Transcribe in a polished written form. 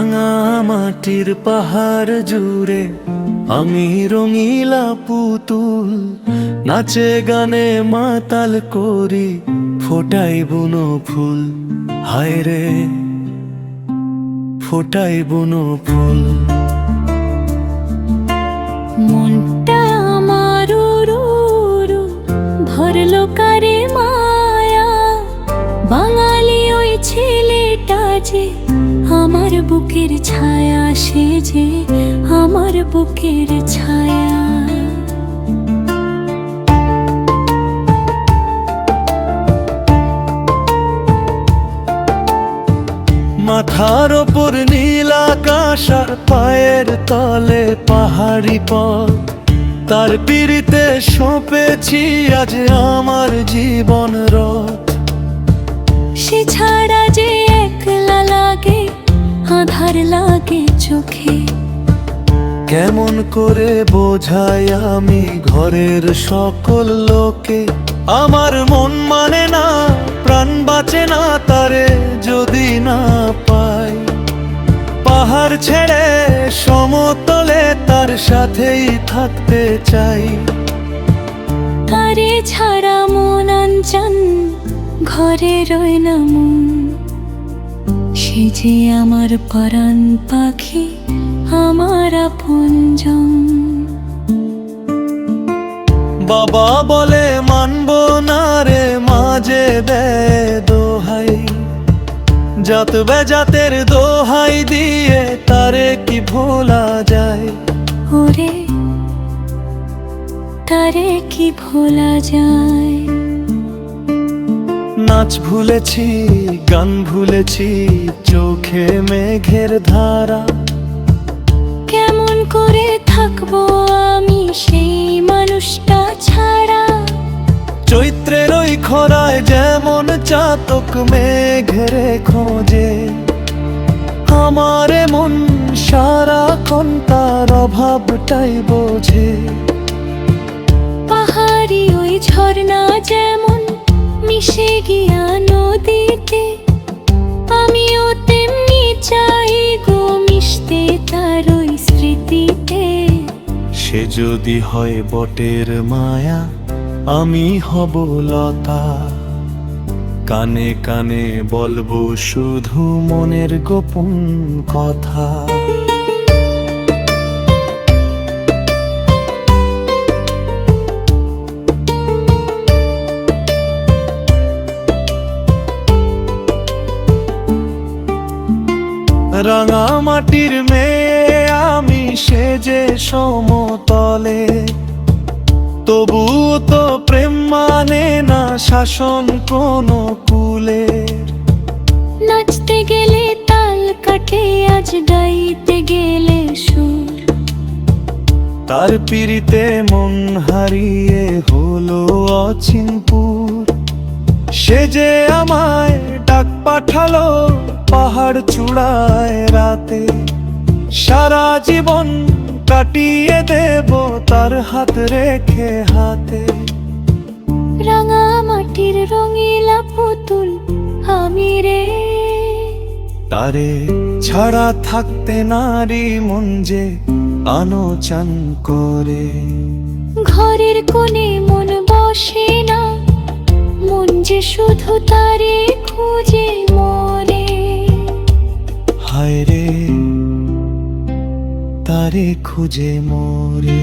রাঙা মাটির পাহাড় জুড়ে আমি রঙিলা পুতুল, নাচে গানে মাতাল করি, ফোটাই বুনো ফুল। হায় রে ফোটাই বুনো ফুল। মনটা আমার ভরলো কারে মায়া, বাঙালি ওই ছেলেটা যে আমার বুকের ছায়া, সে যে আমার বুকের ছায়া। মাথার ওপর নীল আকাশ আর পায়ের তলে পাহাড়ি পথ, তার পিড়িতে সঁপেছি আজ আমার জীবন রথ। সে ছাড়া যে একলা লাগে, আধার লাগে চোখে, কেমন করে বোঝাই আমি ঘরের সকল লোকে। আমার মন মানে না, প্রাণ বাঁচে না তারে যদি না পাই। পাহাড় ছেড়ে সমতলে তার সাথেই থাকতে চাই। তারে ছাড়া মন আনচান, ঘরে রয় না মন। সে যে আমার পরাণ পাখি, আমার আপনজন। বাবা বলে মানবো না রে, মাঝে দেয় দোহাই। জাত বেজাতের দোহাই দিয়ে তারে কি ভোলা যায়। ওরে তারে কি ভোলা যায়। নাচ ভুলেছি, গান ভুলেছি, চোখে মেঘের ধারা। কেমন করে থাকবো আমি সেই মানুষটা ছাড়া। চৈত্রের ওই খরায় যেমন চাতক মেঘের খোঁজে, আমার মন সারাক্ষণ তার অভাবটাই বোঝে। পাহাড়ি ওই ঝর্ণা যেমন মিশে গিয়া নদীতে, আমিও তেমনি চাই গো মিশতে তার ওই স্মৃতিতে। সে যদি হয় বটের মায়া, আমি হব লতা। কানে কানে বলবো শুধু মনের গোপন কথা। রাঙা মাটির মেয়ে আমি, সেজে সমতলে, তবুও তো প্রেম মানে না শাসন কোনো কুলের। নাচতে গেলে তাল কাটে, আজ গাইতে গেলে সুর। তার পিড়িতে মন হারিয়ে হলো অচিনপুর। সে যে আমায় ডাক পাঠালো পাহাড় চূড়ায় রাতে, সারা জীবন কাটিয়ে দেব তার হাত রেখে হাতে। রাঙা মাটির রঙিলা পুতুল আমি রে, তারে ছাড়া থাকতে নারী মন যে আনচান করে। ঘরের কোণে মন বসে না, মন যে শুধু তারে খুঁজে মরে। হায় রে তারে খুঁজে মরে।